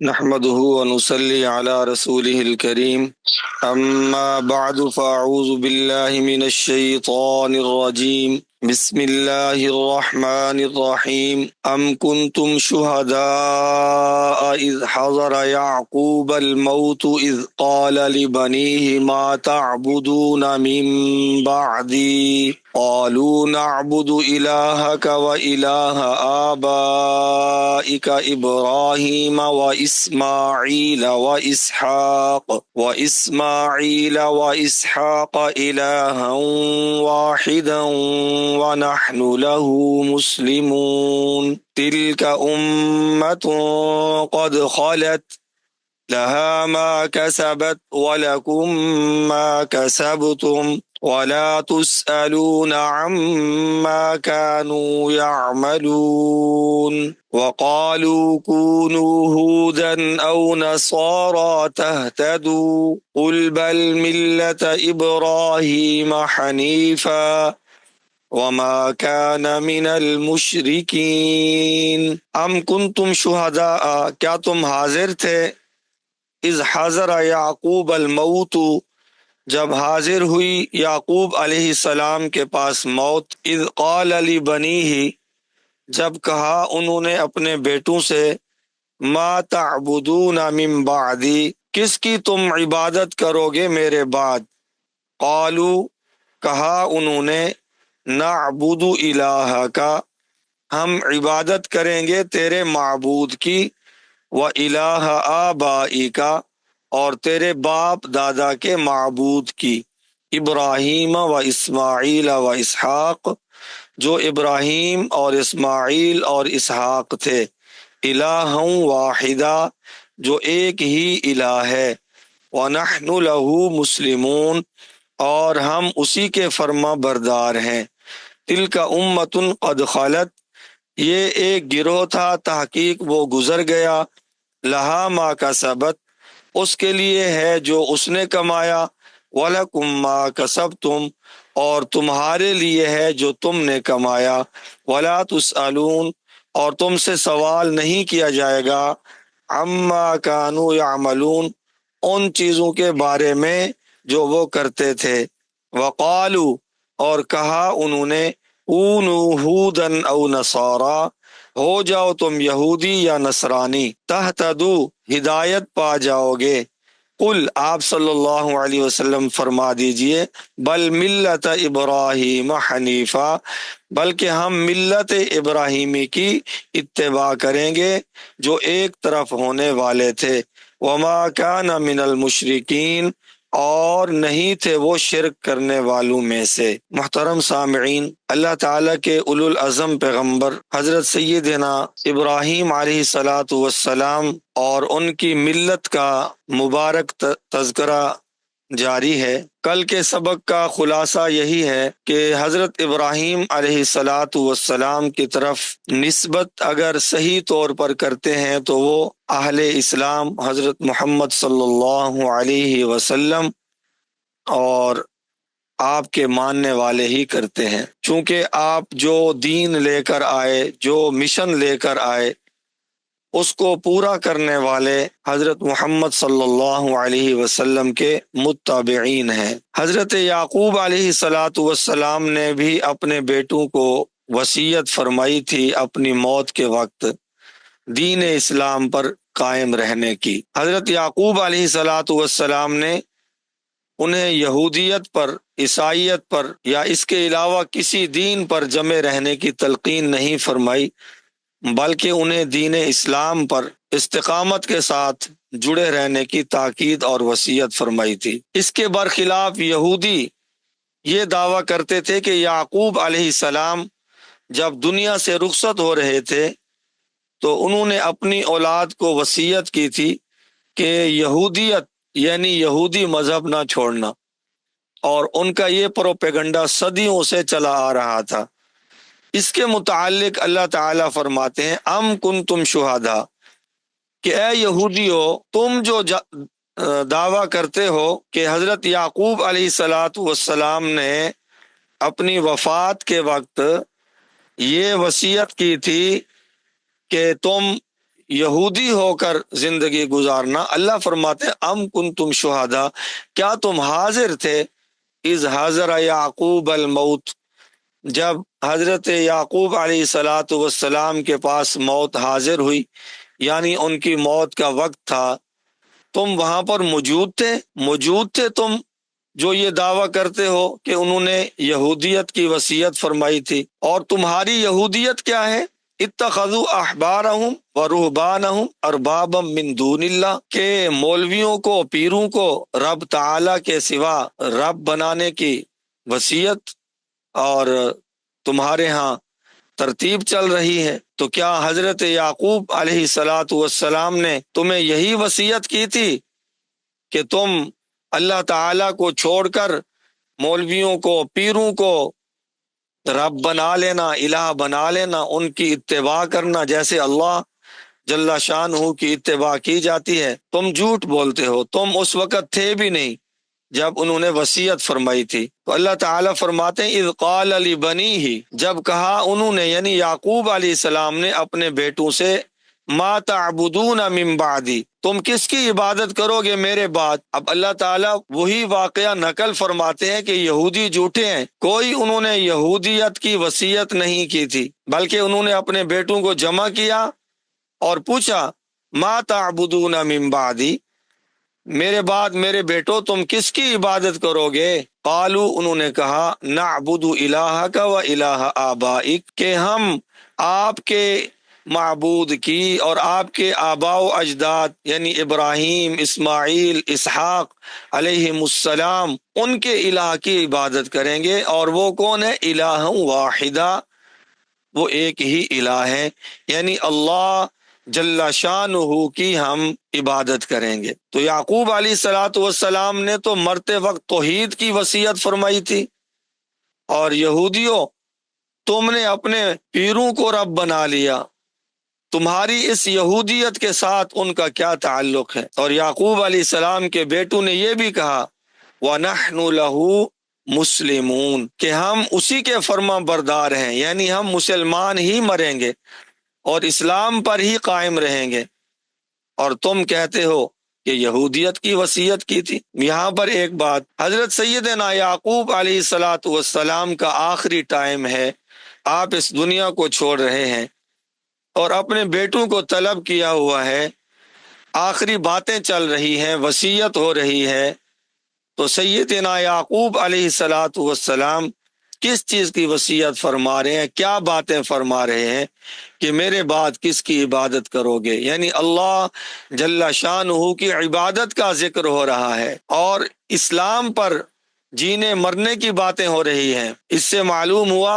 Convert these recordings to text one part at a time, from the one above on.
نحمده ونصلي على رسوله الكريم أما بعد فأعوذ بالله من الشيطان الرجيم بسم الله الرحمن الرحيم أم كنتم شهداء إذ حضر يعقوب الموت إذ قال لبنيه ما تعبدون من بعدي قالوا نعبد إلهك وإله آبائك إبراهيم وإسماعيل وإسحاق إلها واحدا ونحن له مسلمون تلك أمة قد خلت لها ما كسبت ولكم ما كسبتم ولا تسألون عما كانوا يعملون وقالوا كونوا هودا أو نصارى تهتدوا قل بل ملة إبراهيم حنيفا وما كان من المشركين ام کنتم شہداء کیا تم حاضر تھے اذ حضر یعقوب الموت جب حاضر ہوئی یعقوب علیہ السلام کے پاس موت اذ قال لبنیہ جب کہا انہوں نے اپنے بیٹوں سے ما تعبدون من بعدی کس کی تم عبادت کرو گے میرے بعد قالو کہا انہوں نے نعبد الہک ہم عبادت کریں گے تیرے معبود کی وَإِلَٰهَ آبَائِكَ اور تیرے باپ دادا کے معبود کی ابراہیم و اسماعیل و اسحاق جو ابراہیم اور اسماعیل اور اسحاق تھے الہ واحدہ جو ایک ہی الہ ہے وَنَحْنُ لَهُ مسلمون اور ہم اسی کے فرما بردار ہیں تِلْكَ أُمَّةٌ قَدْ خَلَتْ یہ ایک گروہ تھا تحقیق وہ گزر گیا لہا ما کسبت اس کے لیے ہے جو اس نے کمایا وَلَكُمْ مَا كَسَبْتُمْ اور تمہارے لیے ہے جو تم نے کمایا وَلَا تُسْأَلُونَ اور تم سے سوال نہیں کیا جائے گا عَمَّا كَانُوا يَعْمَلُونَ ان چیزوں کے بارے میں جو وہ کرتے تھے وَقَالُوا اور کہا انہوں نے کونوا ہودن او نصارا ہو جاؤ تم یہودی یا نصرانی تہتدو ہدایت پا جاؤ گے قل آپ صلی اللہ علیہ وسلم فرما دیجئے بل ملت ابراہیم حنیفہ بلکہ ہم ملت ابراہیمی کی اتباع کریں گے جو ایک طرف ہونے والے تھے وما کان من المشرکین اور نہیں تھے وہ شرک کرنے والوں میں سے محترم سامعین اللہ تعالیٰ کے اولو العزم پیغمبر حضرت سیدنا ابراہیم علیہ الصلاۃ والسلام اور ان کی ملت کا مبارک تذکرہ جاری ہے کل کے سبق کا خلاصہ یہی ہے کہ حضرت ابراہیم علیہ الصلاۃ والسلام کی طرف نسبت اگر صحیح طور پر کرتے ہیں تو وہ اہل اسلام حضرت محمد صلی اللہ علیہ وسلم اور آپ کے ماننے والے ہی کرتے ہیں چونکہ آپ جو دین لے کر آئے جو مشن لے کر آئے اس کو پورا کرنے والے حضرت محمد صلی اللہ علیہ وسلم کے متابعین ہیں حضرت یعقوب علیہ الصلاۃ والسلام نے بھی اپنے بیٹوں کو وصیت فرمائی تھی اپنی موت کے وقت دین اسلام پر قائم رہنے کی حضرت یعقوب علیہ الصلاۃ والسلام نے انہیں یہودیت پر عیسائیت پر یا اس کے علاوہ کسی دین پر جمے رہنے کی تلقین نہیں فرمائی بلکہ انہیں دین اسلام پر استقامت کے ساتھ جڑے رہنے کی تاکید اور وصیت فرمائی تھی اس کے برخلاف یہودی یہ دعویٰ کرتے تھے کہ یعقوب علیہ السلام جب دنیا سے رخصت ہو رہے تھے تو انہوں نے اپنی اولاد کو وصیت کی تھی کہ یہودیت یعنی یہودی مذہب نہ چھوڑنا اور ان کا یہ پروپیگنڈا صدیوں سے چلا آ رہا تھا اس کے متعلق اللہ تعالیٰ فرماتے ہیں ام کنتم شہداء کہ اے یہودیو تم جو دعویٰ کرتے ہو کہ حضرت یعقوب علیہ الصلاۃ والسلام نے اپنی وفات کے وقت یہ وصیت کی تھی کہ تم یہودی ہو کر زندگی گزارنا۔ اللہ فرماتے ہیں ام کنتم شہداء، کیا تم حاضر تھے، اذ حضر یعقوب الموت، جب حضرت یعقوب علیہ الصلاۃ والسلام کے پاس موت حاضر ہوئی، یعنی ان کی موت کا وقت تھا، تم وہاں پر موجود تھے تم جو یہ دعویٰ کرتے ہو کہ انہوں نے یہودیت کی وصیت فرمائی تھی؟ اور تمہاری یہودیت کیا ہے؟ اتخذوا احبارہم ورہبانہم اربابا من دون اللہ، کہ مولویوں کو، پیروں کو رب تعالی کے سوا رب بنانے کی وصیت اور تمہارے ہاں ترتیب چل رہی ہے۔ تو کیا حضرت یعقوب علیہ الصلاۃ والسلام نے تمہیں یہی وصیت کی تھی کہ تم اللہ تعالیٰ کو چھوڑ کر مولویوں کو، پیروں کو رب بنا لینا، الہ بنا لینا، ان کی اتباع کرنا جیسے اللہ جل شانہ کی اتباع کی جاتی ہے؟ تم جھوٹ بولتے ہو، تم اس وقت تھے بھی نہیں جب انہوں نے وصیت فرمائی تھی۔ تو اللہ تعالیٰ فرماتے ہیں اذ قال لبنیہ، جب کہا انہوں نے، یعنی یعقوب علیہ السلام نے اپنے بیٹوں سے، ما تعبدون من بعدی، تم کس کی عبادت کرو گے میرے بعد؟ اب اللہ تعالیٰ وہی واقعہ نقل فرماتے ہیں کہ یہودی جھوٹے ہیں، کوئی انہوں نے یہودیت کی وصیت نہیں کی تھی، بلکہ انہوں نے اپنے بیٹوں کو جمع کیا اور پوچھا ما تعبدون من بعدی، میرے بعد میرے بیٹو تم کس کی عبادت کرو گے؟ قالو، انہوں نے کہا نعبد الہک و الہ آبائک، کہ ہم آپ کے معبود کی اور آپ کے آباء و اجداد یعنی ابراہیم، اسماعیل، اسحاق علیہم السلام، ان کے الہ کی عبادت کریں گے۔ اور وہ کون ہے؟ الہ واحدہ، وہ ایک ہی الہ ہے، یعنی اللہ جل شانہ کی ہم عبادت کریں گے۔ تو یعقوب علیہ الصلاۃ والسلام نے تو مرتے وقت توحید کی وصیت فرمائی تھی، اور یہودیوں تم نے اپنے پیروں کو رب بنا لیا، تمہاری اس یہودیت کے ساتھ ان کا کیا تعلق ہے؟ اور یعقوب علیہ السلام کے بیٹوں نے یہ بھی کہا وَنَحْنُ لَهُ مُسْلِمُونَ، کہ ہم اسی کے فرما بردار ہیں، یعنی ہم مسلمان ہی مریں گے اور اسلام پر ہی قائم رہیں گے، اور تم کہتے ہو کہ یہودیت کی وصیت کی تھی۔ یہاں پر ایک بات، حضرت سیدنا یعقوب علیہ الصلاۃ والسلام کا آخری ٹائم ہے، آپ اس دنیا کو چھوڑ رہے ہیں اور اپنے بیٹوں کو طلب کیا ہوا ہے، آخری باتیں چل رہی ہیں، وصیت ہو رہی ہے، تو سیدنا یعقوب علیہ الصلاۃ والسلام کس چیز کی وصیت فرما رہے ہیں، کیا باتیں فرما رہے ہیں کہ میرے بعد کس کی عبادت کرو گے؟ یعنی اللہ جل شانہ کی عبادت کا ذکر ہو رہا ہے اور اسلام پر جینے مرنے کی باتیں ہو رہی ہیں۔ اس سے معلوم ہوا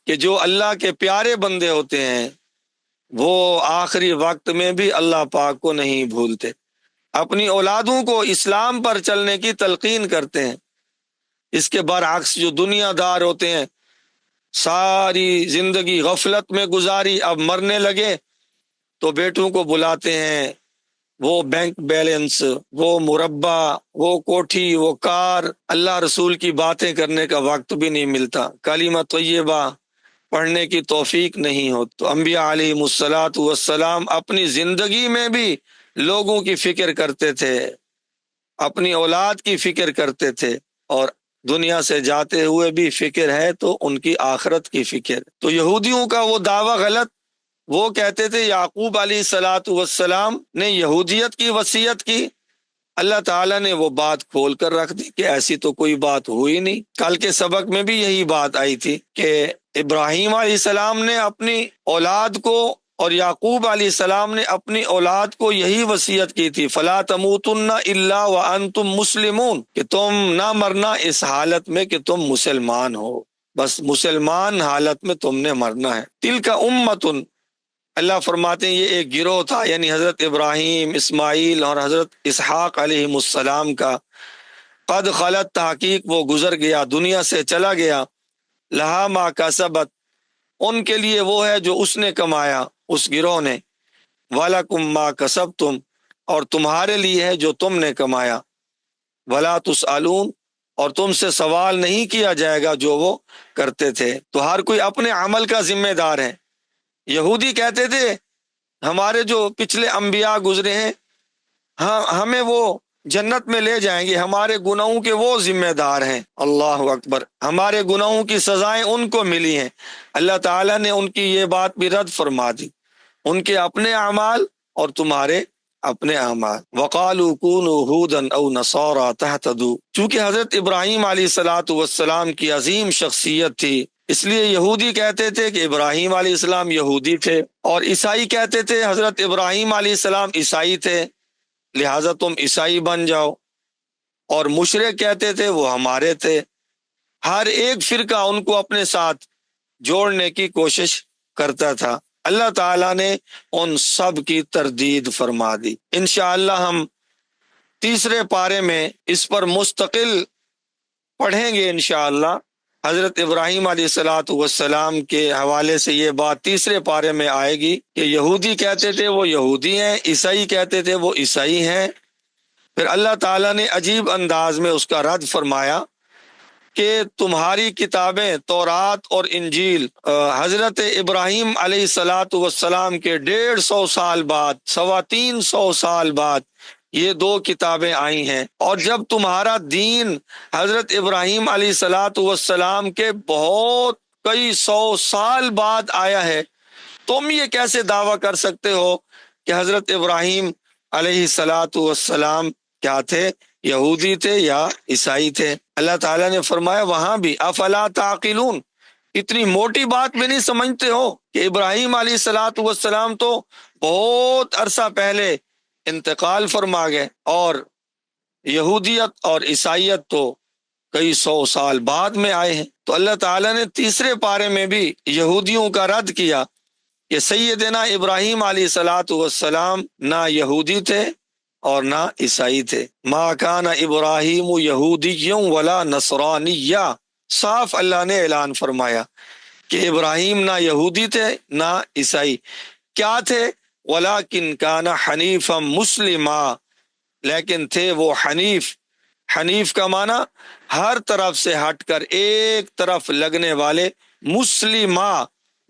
کہ جو اللہ کے پیارے بندے ہوتے ہیں وہ آخری وقت میں بھی اللہ پاک کو نہیں بھولتے، اپنی اولادوں کو اسلام پر چلنے کی تلقین کرتے ہیں۔ اس کے برعکس جو دنیا دار ہوتے ہیں، ساری زندگی غفلت میں گزاری، اب مرنے لگے تو بیٹوں کو بلاتے ہیں، وہ بینک بیلنس، وہ مربع، وہ کوٹھی، وہ کار، اللہ رسول کی باتیں کرنے کا وقت بھی نہیں ملتا، کلمہ طیبہ پڑھنے کی توفیق نہیں ہو۔ تو انبیاء علیہ الصلاۃ والسلام اپنی زندگی میں بھی لوگوں کی فکر کرتے تھے، اپنی اولاد کی فکر کرتے تھے، اور دنیا سے جاتے ہوئے بھی فکر ہے تو ان کی آخرت کی فکر۔ تو یہودیوں کا وہ دعویٰ غلط، وہ کہتے تھے یعقوب علیہ الصلاۃ والسلام نے یہودیت کی وصیت کی، اللہ تعالیٰ نے وہ بات کھول کر رکھ دی کہ ایسی تو کوئی بات ہوئی نہیں۔ کل کے سبق میں بھی یہی بات آئی تھی کہ ابراہیم علیہ السلام نے اپنی اولاد کو اور یعقوب علیہ السلام نے اپنی اولاد کو یہی وصیت کی تھی، فلا تموتن الا وانتم مسلمون، کہ تم نہ مرنا اس حالت میں کہ تم مسلمان ہو، بس مسلمان حالت میں تم نے مرنا ہے۔ تلک امت، اللہ فرماتے ہیں یہ ایک گروہ تھا، یعنی حضرت ابراہیم، اسماعیل اور حضرت اسحاق علیہ السلام کا، قد خلت، تحقیق وہ گزر گیا، دنیا سے چلا گیا، لہا ما کسبت، ان کے لیے وہ ہے جو اس نے کمایا، اس گروہ نے، وَلَكُمْ مَا كَسَبْتُمْ، اور تمہارے لیے ہے جو تم نے کمایا، وَلَا تُسْأَلُونَ، اور تم سے سوال نہیں کیا جائے گا جو وہ کرتے تھے۔ تو ہر کوئی اپنے عمل کا ذمہ دار ہے۔ یہودی کہتے تھے ہمارے جو پچھلے انبیاء گزرے ہیں ہمیں وہ جنت میں لے جائیں گے، ہمارے گناہوں کے وہ ذمہ دار ہیں۔ اللہ اکبر، ہمارے گناہوں کی سزائیں ان کو ملی ہیں۔ اللہ تعالیٰ نے ان کی یہ بات بھی رد فرما دی، ان کے اپنے اعمال اور تمہارے اپنے اعمال۔ وقالوا كونوا هودا او نصارى تهتدوا، چونکہ حضرت ابراہیم علیہ الصلوۃ والسلام کی عظیم شخصیت تھی، اس لیے یہودی کہتے تھے کہ ابراہیم علیہ السلام یہودی تھے، اور عیسائی کہتے تھے حضرت ابراہیم علیہ السلام عیسائی تھے، لہٰذا تم عیسائی بن جاؤ، اور مشرک کہتے تھے وہ ہمارے تھے۔ ہر ایک فرقہ ان کو اپنے ساتھ جوڑنے کی کوشش کرتا تھا۔ اللہ تعالیٰ نے ان سب کی تردید فرما دی۔ انشاءاللہ ہم تیسرے پارے میں اس پر مستقل پڑھیں گے انشاءاللہ۔ حضرت ابراہیم علیہ السلام کے حوالے سے یہ بات تیسرے پارے میں آئے گی کہ یہودی کہتے تھے وہ یہودی ہیں، عیسائی کہتے تھے وہ عیسائی ہیں۔ پھر اللہ تعالیٰ نے عجیب انداز میں اس کا رد فرمایا کہ تمہاری کتابیں تورات اور انجیل حضرت ابراہیم علیہ السلام کے 150 سال بعد، 325 سال بعد یہ دو کتابیں آئی ہیں، اور جب تمہارا دین حضرت ابراہیم علیہ السلام کے بہت کئی 100 سال بعد آیا ہے، تم یہ کیسے دعویٰ کر سکتے ہو کہ حضرت ابراہیم علیہ السلام کیا تھے؟ یہودی تھے یا عیسائی تھے؟ اللہ تعالیٰ نے فرمایا وہاں بھی افلا تعقلون، اتنی موٹی بات بھی نہیں سمجھتے ہو کہ ابراہیم علیہ السلام تو بہت عرصہ پہلے انتقال فرما گئے، اور یہودیت اور عیسائیت تو کئی 100 سال بعد میں آئے ہیں۔ تو اللہ تعالیٰ نے تیسرے پارے میں بھی یہودیوں کا رد کیا کہ سیدنا ابراہیم علیہ السلام نہ یہودی تھے اور نہ عیسائی تھے۔ ما کان ابراہیم یہودی ولا نصرانی، صاف اللہ نے اعلان فرمایا کہ ابراہیم نہ یہودی تھے نہ عیسائی، کیا تھے؟ ولیکن کان حنیفا مسلما، لیکن تھے وہ حنیف۔ حنیف کا معنی ہر طرف سے ہٹ کر ایک طرف لگنے والے، مسلما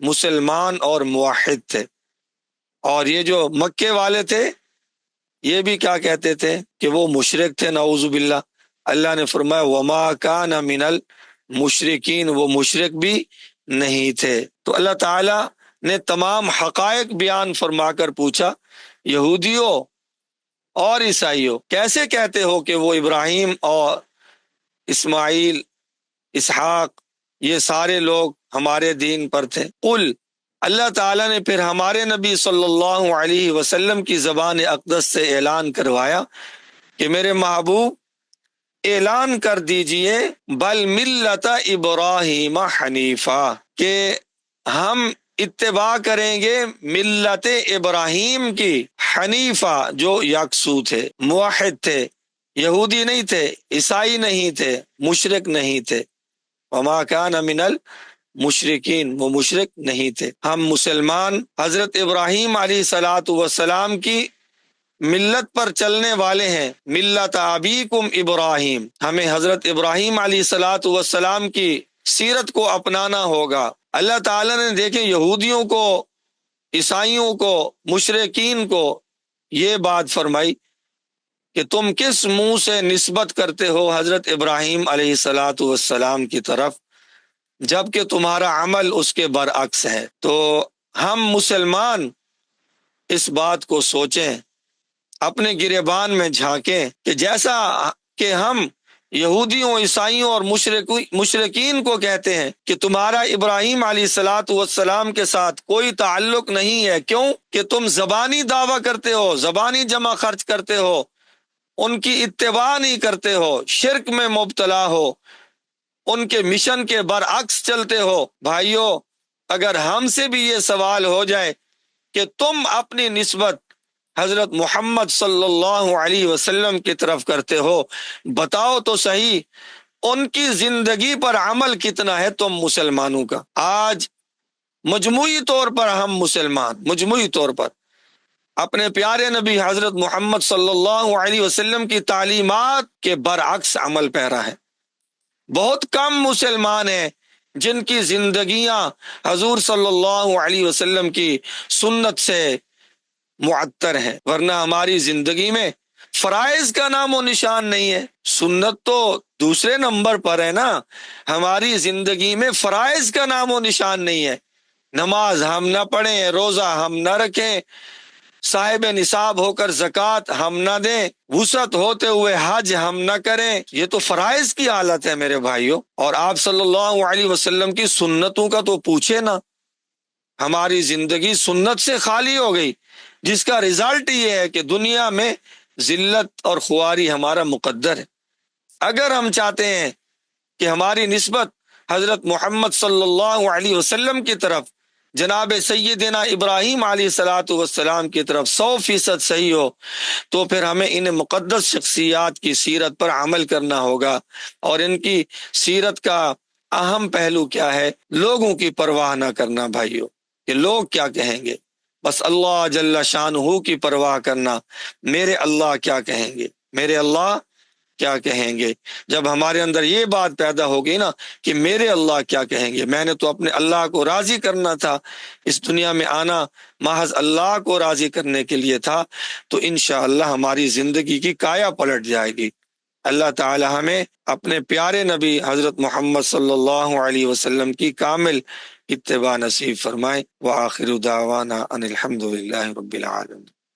مسلمان اور موحد تھے۔ اور یہ جو مکے والے تھے یہ بھی کیا کہتے تھے کہ وہ مشرک تھے، نعوذ باللہ۔ اللہ نے فرمایا وما کان من المشرکین، وہ مشرک بھی نہیں تھے۔ تو اللہ تعالی نے تمام حقائق بیان فرما کر پوچھا، یہودیوں اور عیسائیوں کیسے کہتے ہو کہ وہ ابراہیم اور اسماعیل، اسحاق، یہ سارے لوگ ہمارے دین پر تھے؟ قل، اللہ تعالیٰ نے پھر ہمارے نبی صلی اللہ علیہ وسلم کی زبان اقدس سے اعلان کروایا کہ میرے محبوب اعلان کر دیجئے بل ملت ابراہیم حنیفہ، کہ ہم اتباع کریں گے ملت ابراہیم کی، حنیفہ جو یکسو تھے، موحد تھے، یہودی نہیں تھے، عیسائی نہیں تھے، مشرک نہیں تھے۔ وما کان من المشرکین، وہ مشرک نہیں تھے۔ ہم مسلمان حضرت ابراہیم علیہ السلام کی ملت پر چلنے والے ہیں، ملت ابیکم ابراہیم، ہمیں حضرت ابراہیم علیہ السلام کی سیرت کو اپنانا ہوگا۔ اللہ تعالیٰ نے دیکھیں یہودیوں کو، عیسائیوں کو، مشرکین کو یہ بات فرمائی کہ تم کس منہ سے نسبت کرتے ہو حضرت ابراہیم علیہ السلام کی طرف، جبکہ تمہارا عمل اس کے برعکس ہے۔ تو ہم مسلمان اس بات کو سوچیں، اپنے گریبان میں جھانکیں کہ جیسا کہ ہم یہودیوں، عیسائیوں اور مشرکین کو کہتے ہیں کہ تمہارا ابراہیم علیہ السلام کے ساتھ کوئی تعلق نہیں ہے، کیوں کہ تم زبانی دعویٰ کرتے ہو، زبانی جمع خرچ کرتے ہو، ان کی اتباع نہیں کرتے ہو، شرک میں مبتلا ہو، ان کے مشن کے برعکس چلتے ہو۔ بھائیو، اگر ہم سے بھی یہ سوال ہو جائے کہ تم اپنی نسبت حضرت محمد صلی اللہ علیہ وسلم کی طرف کرتے ہو، بتاؤ تو صحیح ان کی زندگی پر عمل کتنا ہے تم مسلمانوں کا؟ آج مجموعی طور پر ہم مسلمان مجموعی طور پر اپنے پیارے نبی حضرت محمد صلی اللہ علیہ وسلم کی تعلیمات کے برعکس عمل پیرا ہے۔ بہت کم مسلمان ہیں جن کی زندگیاں حضور صلی اللہ علیہ وسلم کی سنت سے معطر ہیں، ورنہ ہماری زندگی میں فرائض کا نام و نشان نہیں ہے۔ سنت تو دوسرے نمبر پر ہے نا، ہماری زندگی میں فرائض کا نام و نشان نہیں ہے۔ نماز ہم نہ پڑھیں، روزہ ہم نہ رکھیں، صاحب نصاب ہو کر زکوٰۃ ہم نہ دیں، وسعت ہوتے ہوئے حج ہم نہ کریں، یہ تو فرائض کی حالت ہے میرے بھائیوں۔ اور آپ صلی اللہ علیہ وسلم کی سنتوں کا تو پوچھے نا، ہماری زندگی سنت سے خالی ہو گئی، جس کا رزلٹ یہ ہے کہ دنیا میں ذلت اور خواری ہمارا مقدر ہے۔ اگر ہم چاہتے ہیں کہ ہماری نسبت حضرت محمد صلی اللہ علیہ وسلم کی طرف، جناب سیدنا ابراہیم علیہ والسلام کی طرف 100% صحیح ہو، تو پھر ہمیں ان مقدس شخصیات کی سیرت پر عمل کرنا ہوگا۔ اور ان کی سیرت کا اہم پہلو کیا ہے؟ لوگوں کی پرواہ نہ کرنا بھائیوں، کہ لوگ کیا کہیں گے، بس اللہ جل شانہ کی پرواہ کرنا، میرے اللہ کیا کہیں گے، میرے اللہ کیا کہیں گے۔ جب ہمارے اندر یہ بات پیدا ہوگی نا کہ میرے اللہ کیا کہیں گے، میں نے تو اپنے اللہ کو راضی کرنا تھا، اس دنیا میں آنا محض اللہ کو راضی کرنے کے لیے تھا، تو انشاءاللہ ہماری زندگی کی کایا پلٹ جائے گی۔ اللہ تعالی ہمیں اپنے پیارے نبی حضرت محمد صلی اللہ علیہ وسلم کی کامل اتباع نصیب فرمائے۔ وآخر دعوانا ان الحمد للہ رب العالمین۔